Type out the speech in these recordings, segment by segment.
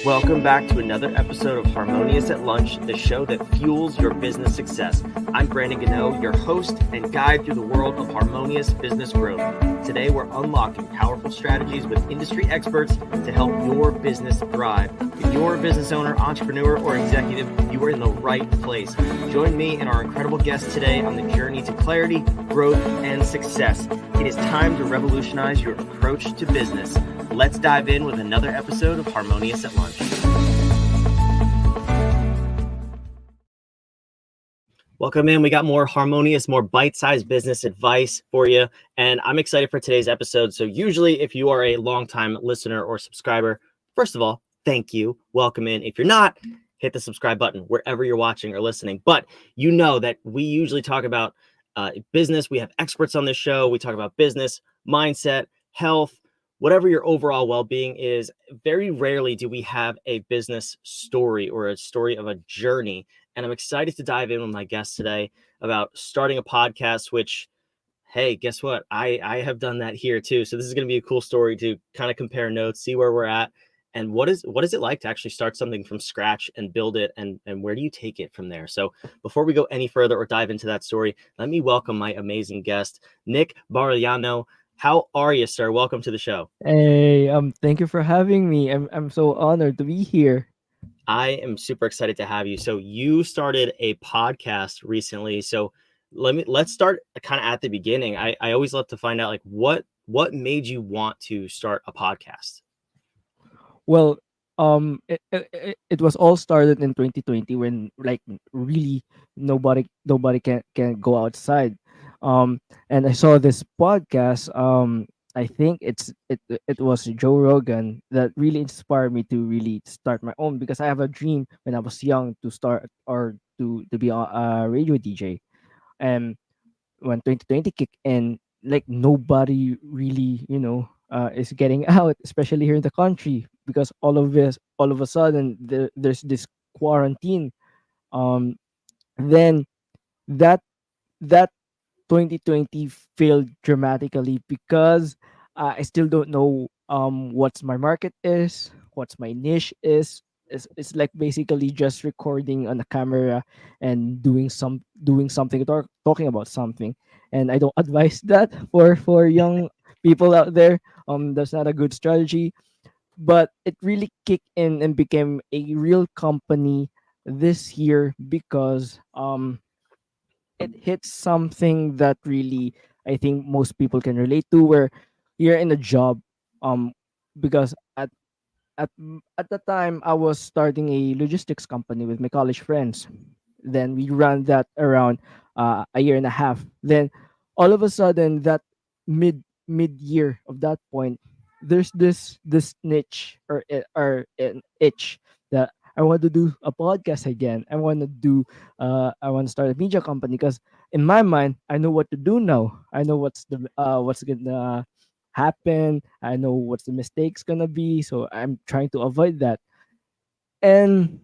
Welcome back to another episode of Harmonious at Lunch, the show that fuels your business success. I'm Brandon Gano, your host and guide through the world of harmonious business growth. Today, we're unlocking powerful strategies with industry experts to help your business thrive. If you're a business owner, entrepreneur, or executive, you are in the right place. Join me and our incredible guests today on the journey to clarity, growth, and success. It is time to revolutionize your approach to business. Let's dive in with another episode of Harmonious at Lunch. Welcome in. We got more harmonious, more bite-sized business advice for you. And I'm excited for today's episode. So usually if you are a longtime listener or subscriber, first of all, thank you. Welcome in. If you're not, hit the subscribe button wherever you're watching or listening. But you know that we usually talk about business. We have experts on this show. We talk about business, mindset, health, whatever your overall well-being is. Very rarely do we have a business story or a story of a journey. And I'm excited to dive in with my guest today about starting a podcast, which, hey, guess what? I have done that here too. So this is going to be a cool story to kind of compare notes, see where we're at, and what is it like to actually start something from scratch and build it, and where do you take it from there? So before we go any further or dive into that story, let me welcome my amazing guest, Nick Barellano. How are you, sir? Welcome to the show. Hey, thank you for having me. I'm so honored to be here. I am super excited to have you. So you started a podcast recently. So let's start kind of at the beginning. I always love to find out like what made you want to start a podcast? Well, it was all started in 2020 when like really nobody can go outside. And I saw this podcast. I think it was Joe Rogan that really inspired me to really start my own, because I have a dream when I was young to start or to be a radio DJ. And when 2020 kicked in, like nobody really, is getting out, especially here in the country, because all of a sudden, there's this quarantine. Um, then that that 2020 failed dramatically because I still don't know what's my market is, what's my niche is. It's like basically just recording on the camera and doing something, talking about something. And I don't advise that for young people out there. That's not a good strategy. But it really kicked in and became a real company this year because it hits something that really I think most people can relate to, where you're in a job, um because at the time I was starting a logistics company with my college friends. Then we ran that around a year and a half. Then all of a sudden, that mid year of that point, there's this niche or an itch that I want to do a podcast again. I want to start a media company, because in my mind I know what to do now. I know what's gonna happen. I know what's the mistakes gonna be. So I'm trying to avoid that. And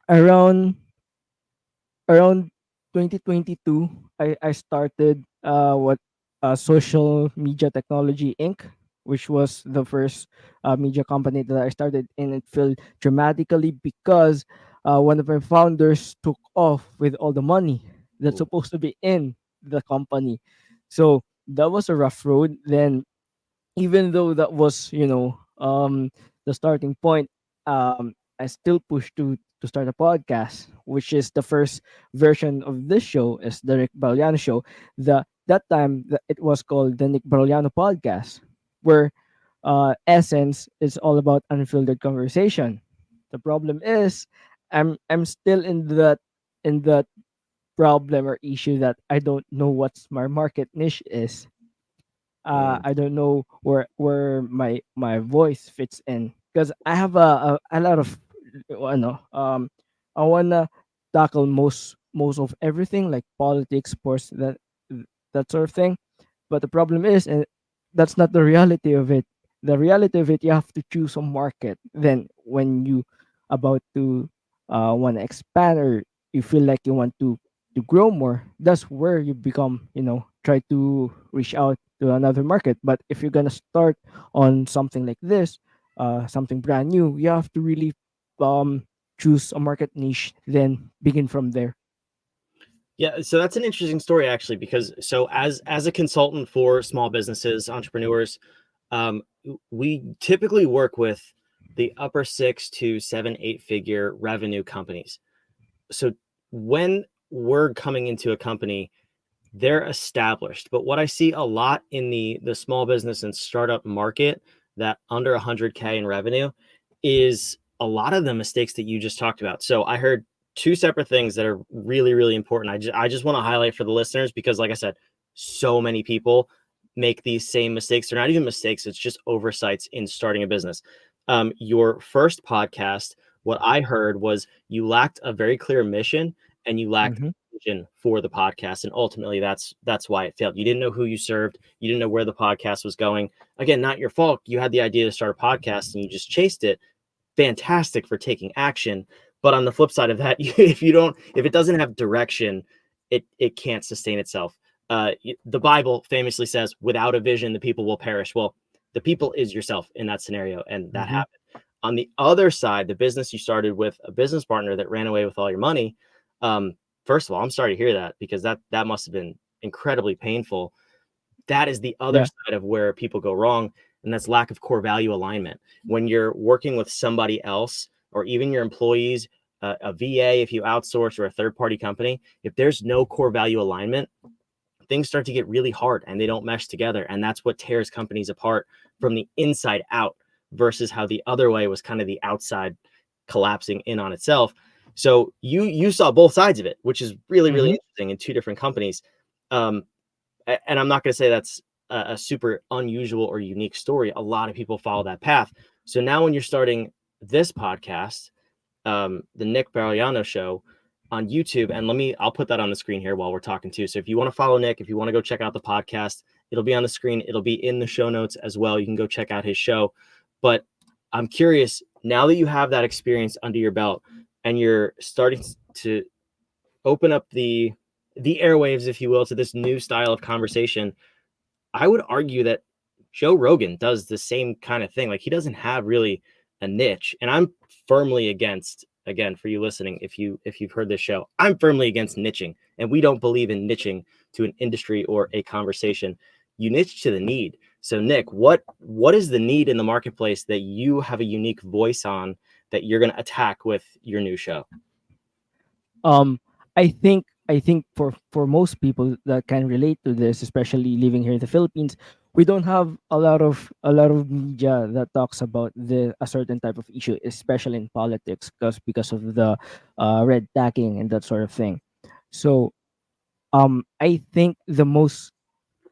around around 2022, I started what Social Media Technology Inc., which was the first media company that I started, and it failed dramatically because one of my founders took off with all the money that's Ooh. supposed to be in the company. So that was a rough road. Then, even though that was, the starting point, I still pushed to start a podcast, which is the first version of this show, is the Nick Barellano Show. That time it was called the Nick Barellano Podcast, where essence is all about unfiltered conversation. The problem is, I'm still in that problem or issue that I don't know what's my market niche is. Mm. I don't know where my voice fits in, because I have a lot of, know, I wanna tackle most of everything, like politics, sports, that sort of thing. But the problem is, that's not the reality of it. The reality of it, you have to choose a market. Then when you about to want to expand, or you feel like you want to grow more, that's where you become, try to reach out to another market. But if you're gonna start on something like this, something brand new, you have to really um, choose a market niche, then begin from there. Yeah, so that's an interesting story actually, because so as a consultant for small businesses, entrepreneurs, um, we typically work with the upper 6 to 7, 8 figure revenue companies. So when we're coming into a company, they're established. But what I see a lot in the small business and startup market, that under 100K in revenue, is a lot of the mistakes that you just talked about. So I heard two separate things that are really, really important. I just want to highlight for the listeners, because like I said, so many people make these same mistakes. They're not even mistakes, it's just oversights in starting a business. Your first podcast, what I heard was you lacked a very clear mission and you lacked Mm-hmm. vision for the podcast, and ultimately that's why it failed. You didn't know who you served, you didn't know where the podcast was going. Again, not your fault. You had the idea to start a podcast and you just chased it. Fantastic for taking action, but on the flip side of that, if it doesn't have direction, it can't sustain itself. The Bible famously says, without a vision the people will perish. Well, the people is yourself in that scenario, and that Mm-hmm. happened. On the other side, the business you started with a business partner that ran away with all your money. um, First of all, I'm sorry to hear that, because that must have been incredibly painful. That is the other Yeah. side of where people go wrong, and that's lack of core value alignment. When you're working with somebody else, or even your employees, a VA, if you outsource, or a third party company, if there's no core value alignment, things start to get really hard and they don't mesh together. And that's what tears companies apart from the inside out, versus how the other way was kind of the outside collapsing in on itself. So you saw both sides of it, which is really, really Mm-hmm. interesting, in two different companies. Um, and I'm not going to say that's a super unusual or unique story. A lot of people follow that path. So now when you're starting this podcast, the Nick Barellano Show on YouTube, and I'll put that on the screen here while we're talking too. So if you want to follow Nick, if you want to go check out the podcast, it'll be on the screen. It'll be in the show notes as well. You can go check out his show. But I'm curious, now that you have that experience under your belt and you're starting to open up the airwaves, if you will, to this new style of conversation, I would argue that Joe Rogan does the same kind of thing. Like, he doesn't have really a niche. And I'm firmly against, again, for you listening, if you've heard this show, I'm firmly against niching. And we don't believe in niching to an industry or a conversation. You niche to the need. So Nick, what is the need in the marketplace that you have a unique voice on, that you're going to attack with your new show? um I think for most people that can relate to this, especially living here in the Philippines, we don't have a lot of media that talks about a certain type of issue, especially in politics, because of the red tagging and that sort of thing. So I think the most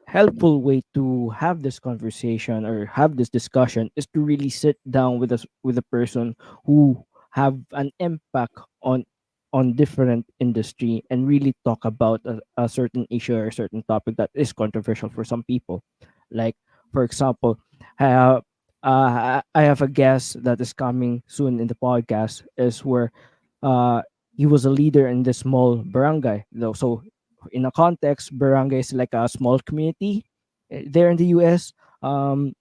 helpful way to have this conversation or have this discussion is to really sit down with a person who have an impact on different industry, and really talk about a certain issue or a certain topic that is controversial for some people. Like, for example, uh, I have a guest that is coming soon in the podcast, is where uh, he was a leader in this small barangay though. So in a context, barangay is like a small community there in the US. Um,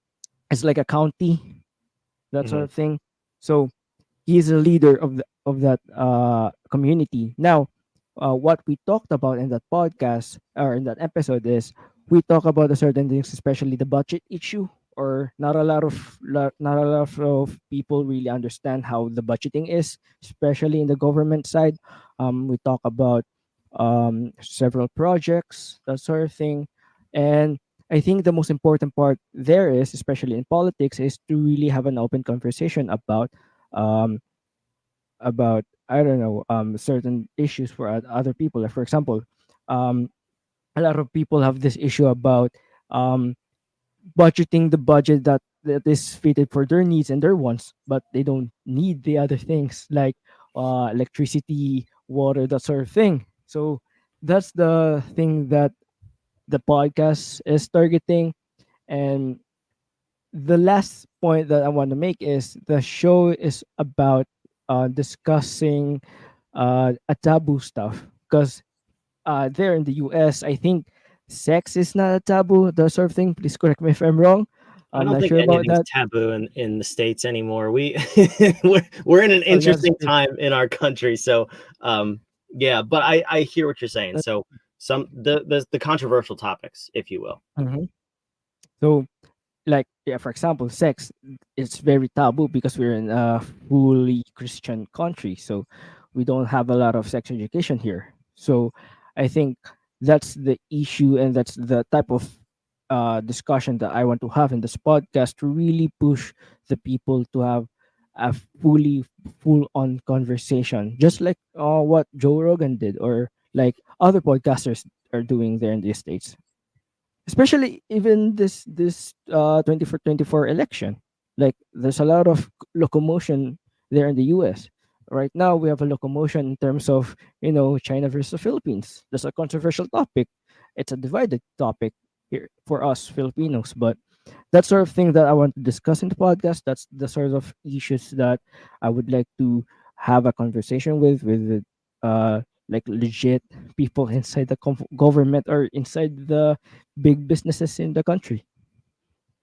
it's like a county, that sort Mm-hmm. of thing. So he is a leader of that community. Now, what we talked about in that podcast or in that episode is we talk about a certain things, especially the budget issue, or not a lot of people really understand how the budgeting is, especially in the government side. We talk about several projects, that sort of thing, and I think the most important part there is, especially in politics, is to really have an open conversation um, about, I don't know, certain issues for other people. Like, for example, um, a lot of people have this issue about um, budgeting the budget that is fitted for their needs and their wants, but they don't need the other things like electricity, water, that sort of thing. So that's the thing that the podcast is targeting. And the last point that I want to make is the show is about discussing a taboo stuff, because there in the US, I think sex is not a taboo, that sort of thing. Please correct me if I'm wrong. I I'm don't not think sure about anything's that. taboo in the States anymore. We're in an Well, that's interesting true. time in our country. So yeah, but I hear what you're saying. That, So some the controversial topics, if you will. Mhm. So, like, yeah, for example, sex, it's very taboo because we're in a fully Christian country, so we don't have a lot of sex education here. So I think that's the issue, and that's the type of discussion that I want to have in this podcast, to really push the people to have a fully full on conversation, just like what Joe Rogan did, or like other podcasters are doing there in the States, especially even this 24 election. Like, there's a lot of locomotion there in the US right now. We have a locomotion in terms of, China versus the Philippines. That's a controversial topic. It's a divided topic here for us Filipinos, but that sort of thing that I want to discuss in the podcast. That's the sort of issues that I would like to have a conversation with like legit people inside the government, or inside the big businesses in the country.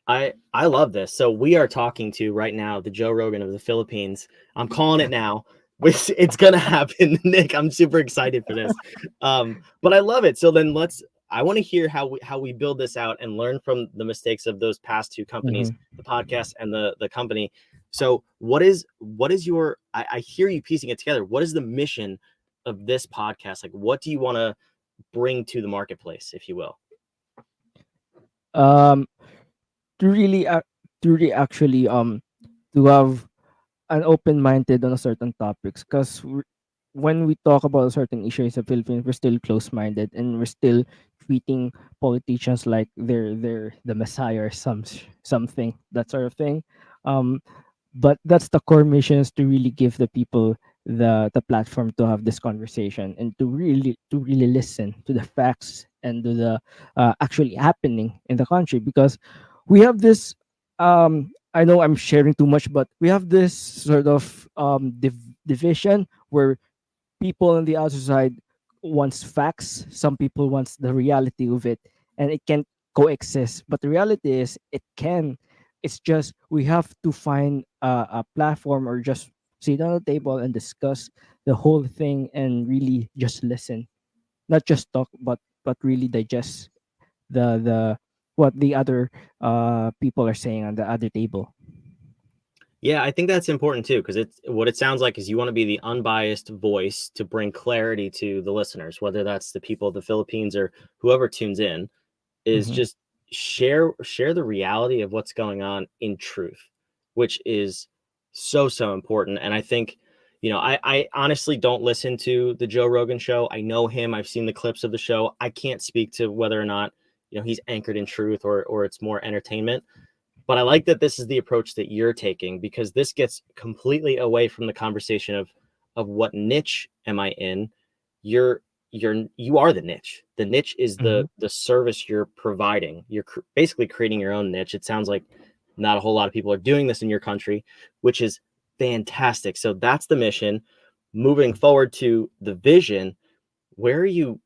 I love this. So we are talking to right now the Joe Rogan of the Philippines. I'm calling it now. It's gonna happen, Nick. I'm super excited for this. But I love it. So then I want to hear how we build this out and learn from the mistakes of those past two companies, Hmm. the podcast and the company. So what is your I hear you piecing it together. What is the mission of this podcast? Like, what do you want to bring to the marketplace, if you will? Um, to really, actually, to have an open minded on a certain topics, because when we talk about certain issues in the Philippines, we're still close minded, and we're still treating politicians like they're the messiah, or something, that sort of thing. Um, but that's the core mission, is to really give the people the platform to have this conversation, and to really listen to the facts, and to the actually happening in the country, because we have this, I know I'm sharing too much, but we have this sort of division, where people on the outer side wants facts, some people wants the reality of it, and it can coexist. But the reality is, it can. It's just we have to find a platform, or just sit on the table and discuss the whole thing, and really just listen, not just talk, but really digest the what the other people are saying on the other table. Yeah, I think that's important too, because it's what it sounds like is you want to be the unbiased voice to bring clarity to the listeners, whether that's the people of the Philippines or whoever tunes in, is Hmm. just share the reality of what's going on in truth, which is so important. And I think, I honestly don't listen to the Joe Rogan show. I know him. I've seen the clips of the show. I can't speak to whether or not, he's anchored in truth or it's more entertainment. But I like that this is the approach that you're taking, because this gets completely away from the conversation of what niche am I in. You are the niche. The niche is Hmm. the service you're providing. You're basically creating your own niche. It sounds like not a whole lot of people are doing this in your country, which is fantastic. So that's the mission. Moving forward to the vision, where are you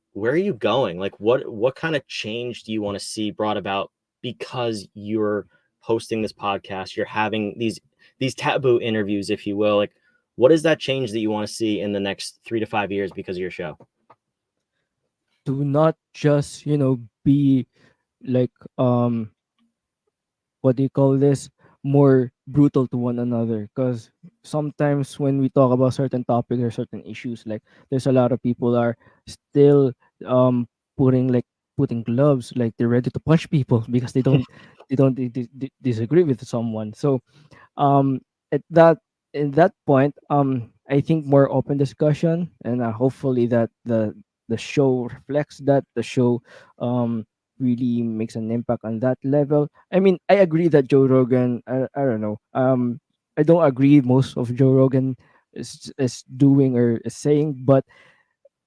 going? Like, what kind of change do you want to see brought about because you're hosting this podcast, you're having these taboo interviews, if you will? Like, what is that change that you want to see in the next 3 to 5 years because of your show? To not just, be like, what do you call this, more brutal to one another, because sometimes when we talk about certain topics or certain issues, like, there's a lot of people are still um putting like putting gloves, like they're ready to punch people because they don't disagree with someone. So um at that in that point, I think more open discussion, and hopefully that the show reflects that, the show really makes an impact on that level. I mean, I agree that Joe Rogan, I don't know, I don't agree most of Joe Rogan is doing or is saying, but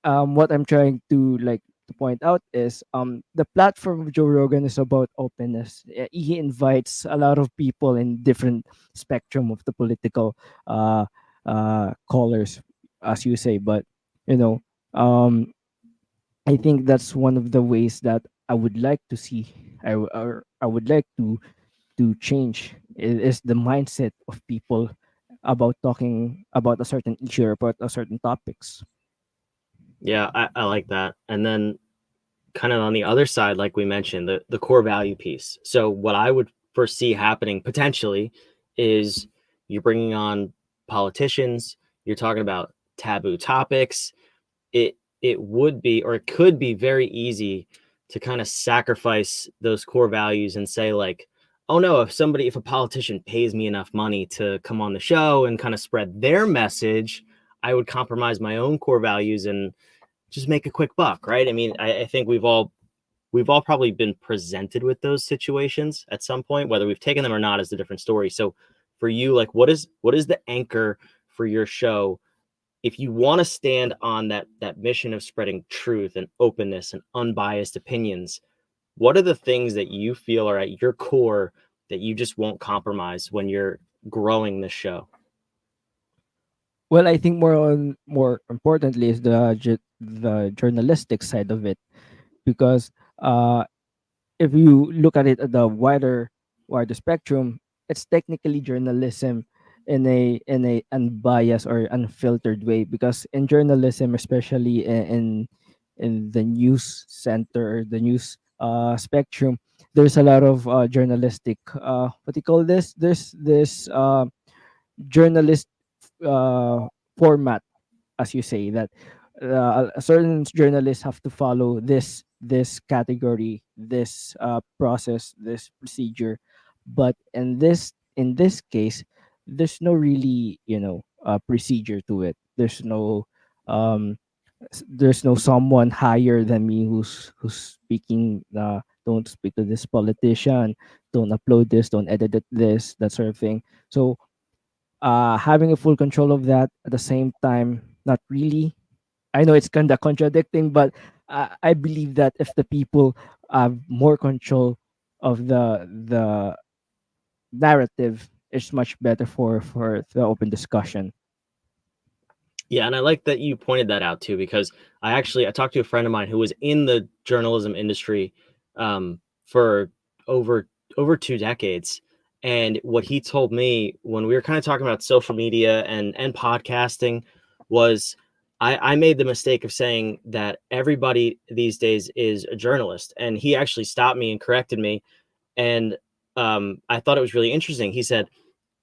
what I'm trying to, like, to point out is, the platform of Joe Rogan is about openness. He invites a lot of people in different spectrum of the political colors, as you say. But you know, um, I think that's one of the ways that I would like to see. Or I would like to change is the mindset of people about talking about a certain issue or about a certain topics. Yeah, I like that. And then kind of on the other side, like we mentioned, the core value piece. So what I would foresee happening potentially is you're bringing on politicians, you're talking about taboo topics. It would be, or it could be, very easy to kind of sacrifice those core values and say like, oh no, if a politician pays me enough money to come on the show and kind of spread their message, I would compromise my own core values and just make a quick buck, right? I mean, I think we've all probably been presented with those situations at some point. Whether we've taken them or not is a different story. So for you, like, what is the anchor for your show if you want to stand on that mission of spreading truth and openness and unbiased opinions? What are the things that you feel are at your core that you just won't compromise when you're growing the show? Well, I think more importantly is the journalistic side of it, because if you look at it at the wider spectrum, it's technically journalism in a unbiased or unfiltered way. Because in journalism, especially in the news center, or the news spectrum, there's a lot of journalistic what do you call this? There's this journalist uh, format, as you say, that certain journalists have to follow this category, this process, this procedure. But in this case, there's no really, procedure to it. Um there's no someone higher than me who's speaking, don't speak to this politician, don't upload this, don't edit this, that sort of thing. So having a full control of that at the same time, not really. I know it's kind of contradicting, but I believe that if the people have more control of the narrative, it's much better for the open discussion. Yeah, and I like that you pointed that out too, because I talked to a friend of mine who was in the journalism industry for over over 2 decades, and what he told me when we were kind of talking about social media and podcasting was I made the mistake of saying that everybody these days is a journalist, and he actually stopped me and corrected me, and I thought it was really interesting. He said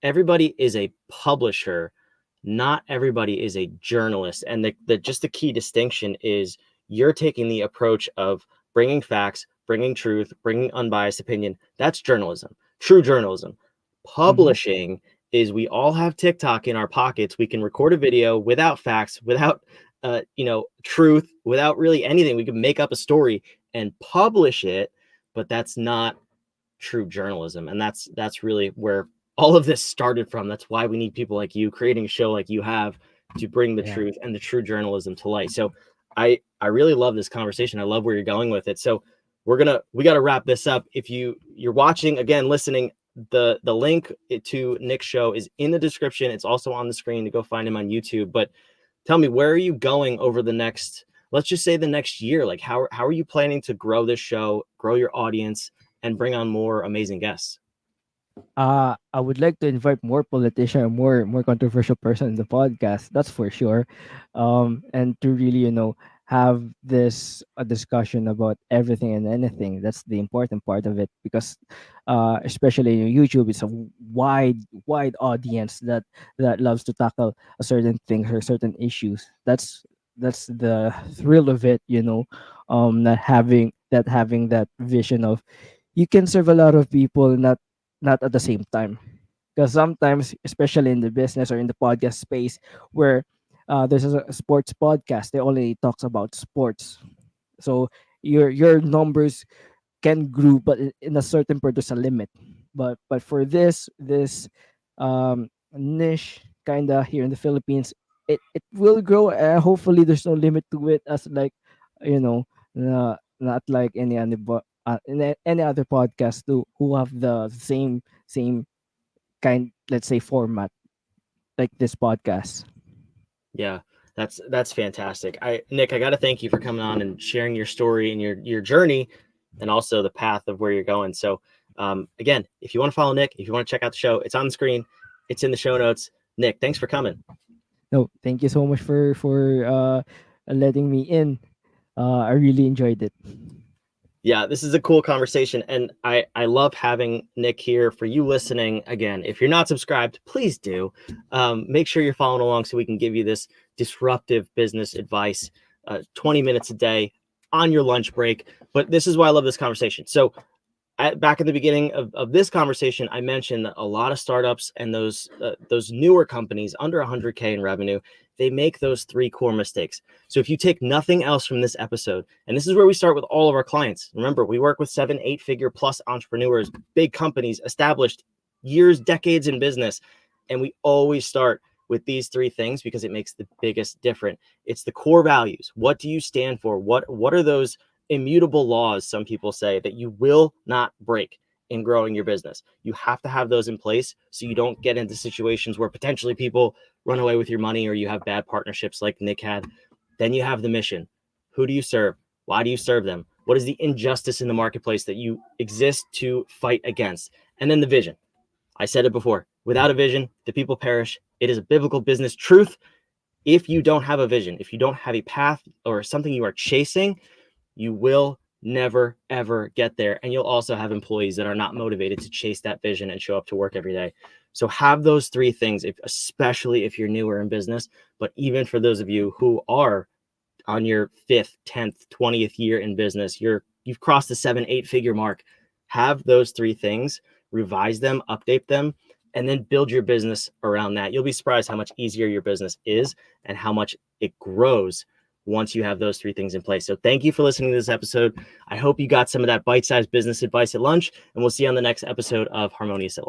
everybody is a publisher, not everybody is a journalist. And the key distinction is you're taking the approach of bringing facts, bringing truth, bringing unbiased opinion. That's journalism, true journalism. Hmm. Publishing is we all have TikTok in our pockets. We can record a video without facts, without truth, without really anything. We can make up a story and publish it, but that's not true journalism. And that's really where all of this started from. That's why we need people like you creating a show like you have to bring the Yeah. truth and the true journalism to light. So I really love this conversation. I love where you're going with it. So we got to wrap this up. If you're watching, again, listening, the link to Nick's show is in the description. It's also on the screen to go find him on YouTube. But tell me, where are you going over the next, let's just say the next year? Like how are you planning to grow this show, grow your audience, and bring on more amazing guests? I would like to invite more politician, or more controversial person in the podcast. That's for sure, and to really, have this a discussion about everything and anything. That's the important part of it, because, especially in YouTube, it's a wide audience that loves to tackle a certain thing or certain issues. That's the thrill of it, having that vision of you can serve a lot of people, not at the same time. Because sometimes, especially in the business or in the podcast space, where there's a sports podcast, they only talks about sports. So your numbers can grow, but in a certain point there's a limit. But for this niche kind of here in the Philippines, it will grow. Hopefully, there's no limit to it. As like, you know, not like any other podcast who have the same kind, let's say, format like this podcast. Yeah, that's fantastic. Nick, I got to thank you for coming on and sharing your story and your journey, and also the path of where you're going. So Again, if you want to follow Nick, if you want to check out the show, it's on the screen. It's in the show notes. Nick, thanks for coming. No, thank you so much for letting me in. I really enjoyed it. Yeah, this is a cool conversation. And I love having Nick here. For you listening, again, if you're not subscribed, please do. Make sure you're following along so we can give you this disruptive business advice 20 minutes a day on your lunch break. But this is why I love this conversation. So back in the beginning of this conversation, I mentioned that a lot of startups and those newer companies under 100K in revenue, they make those 3 core mistakes. So if you take nothing else from this episode, and this is where we start with all of our clients. Remember, we work with 7-8 figure plus entrepreneurs, big companies, established years, decades in business. And we always start with these 3 things because it makes the biggest difference. It's the core values. What do you stand for? What are those immutable laws, some people say, that you will not break in growing your business? You have to have those in place so you don't get into situations where potentially people run away with your money or you have bad partnerships like Nick had. Then you have the mission. Who do you serve? Why do you serve them? What is the injustice in the marketplace that you exist to fight against? And then the vision. I said it before, without a vision, the people perish. It is a biblical business truth. If you don't have a vision, if you don't have a path or something you are chasing, you will never, ever get there. And you'll also have employees that are not motivated to chase that vision and show up to work every day. So have those 3 things, especially if you're newer in business, but even for those of you who are on your 5th, 10th, 20th year in business, you've crossed the 7-8 figure mark. Have those 3 things, revise them, update them, and then build your business around that. You'll be surprised how much easier your business is and how much it grows once you have those 3 things in place. So thank you for listening to this episode. I hope you got some of that bite-sized business advice at lunch, and we'll see you on the next episode of Harmonious at Lunch.